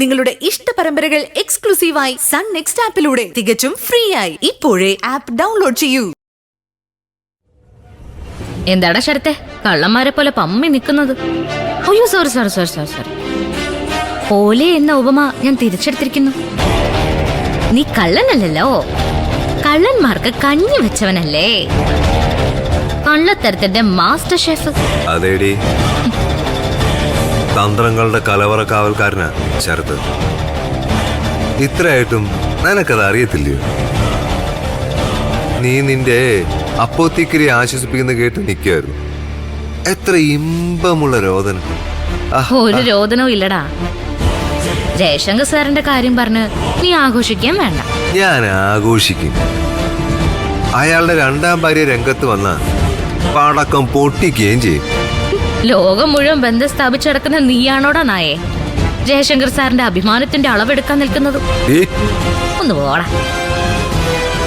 നിങ്ങളുടെ ഇഷ്ട പരമ്പരകൾ എക്സ്ക്ലൂസീവായി സൺ നെക്സ്റ്റ് ആപ്പിലൂടെ തികച്ചും ഫ്രീ ആയി ഇപ്പോഴേ ആപ്പ് ഡൗൺലോഡ് ചെയ്യൂ. എന്താടാ ശരത്തെ കള്ളന്മാരെ പോലെ പമ്മി നിൽക്കുന്നത്? അയ്യോ sorry sorry sorry sorry sorry. പോലെ എന്ന ഉപമ ഞാൻ തിരിച്ചെടുത്തിരിക്കുന്നു. നീ കള്ളനല്ലല്ലോ, കള്ളന്മാർക്ക് കഞ്ഞി വെച്ചവനല്ലേ, കള്ളത്തരത്തിന്റെ മാസ്റ്റർ ഷെഫ്. അതേടി, തന്ത്രങ്ങളുടെ കലവറ കാവൽക്കാരനാ ശരത്ത്. ഇത്രയായിട്ടും നിനക്കത് അറിയത്തില്ലയോ? നീ നിന്റെ അപ്പോത്തിക്കരി ആശ്വസിപ്പിക്കുന്ന കേട്ട് നിൽക്കുമായിരുന്നു. എത്ര ഇമ്പമുള്ള രോദനം. ഒരു രോദനവും ഇല്ലടാ. ജയശങ്കർ സാറിന്റെ കാര്യം പറഞ്ഞ് നീ ആഘോഷിക്കാൻ വേണ്ട. ഞാൻ ആഘോഷിക്കും. അയാളുടെ രണ്ടാം ഭാര്യ രംഗത്ത് വന്ന പടക്കം പൊട്ടിക്കുകയും ചെയ്യും. ലോകം മുഴുവൻ ബന്ധം സ്ഥാപിച്ചടക്കുന്ന നീയാണോടാ നായേ ജയശങ്കർ സാറിന്റെ അഭിമാനത്തിന്റെ അളവെടുക്കാൻ നിൽക്കുന്നത്? ഒന്ന് പോടാ.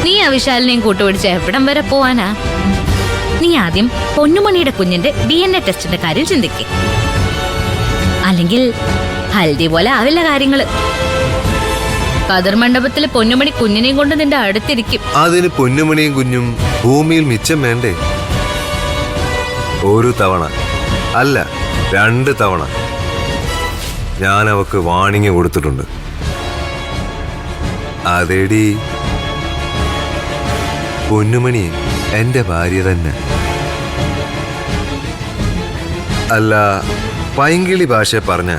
നീ ആ വിശാലിനെയും കൂട്ടുപിടിച്ച് എവിടം വരെ പോവാനാ? നീ ആദ്യം പൊന്നുമണിയുടെ കുഞ്ഞിന്റെ DNA ടെസ്റ്റിന്റെ കാര്യം ചിന്തിക്കേ. അല്ലെങ്കിൽ ഹൽദി പോലെ ആവില്ല കാര്യങ്ങള്. കതിർ മണ്ഡപത്തില് പൊന്നുമണി കുഞ്ഞിനെയും കൊണ്ട് നിന്റെ അടുത്തിരിക്കും. അതിന് പൊന്നുമണിയും കുഞ്ഞും ഭൂമിയിൽ മിച്ചം വേണ്ടേ? ഒരു തവണ അല്ല 2 തവണ ഞാൻ അവക്ക് വാണിംഗ് കൊടുത്തിട്ടുണ്ട്. അതേടി, പൊന്നുമണി എന്റെ ഭാര്യ തന്നെ. അല്ല, പൈങ്കിളി ഭാഷ പറഞ്ഞ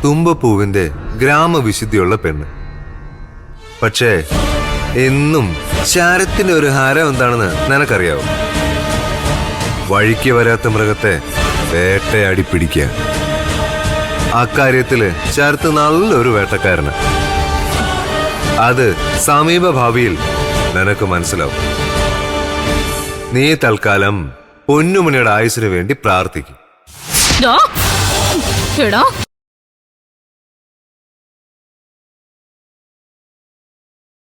തുമ്പപ്പൂവിന്റെ ഗ്രാമവിശുദ്ധിയുള്ള പെണ്ണ്. പക്ഷേ എന്നും ശരത്തിന്റെ ഒരു ഹാരം എന്താണെന്ന് നിനക്കറിയാവോ? വഴിക്ക് വരാത്ത മൃഗത്തെ വേട്ടയാടി പിടിക്കുക. അക്കാര്യത്തില് ശരത്ത് നല്ലൊരു വേട്ടക്കാരന്. അത് സമീപ ഭാവിയിൽ നിനക്ക് മനസ്സിലാവും. നീ തൽക്കാലം പൊന്നുമണിയുടെ ആയുസിന് വേണ്ടി പ്രാർത്ഥിക്കും.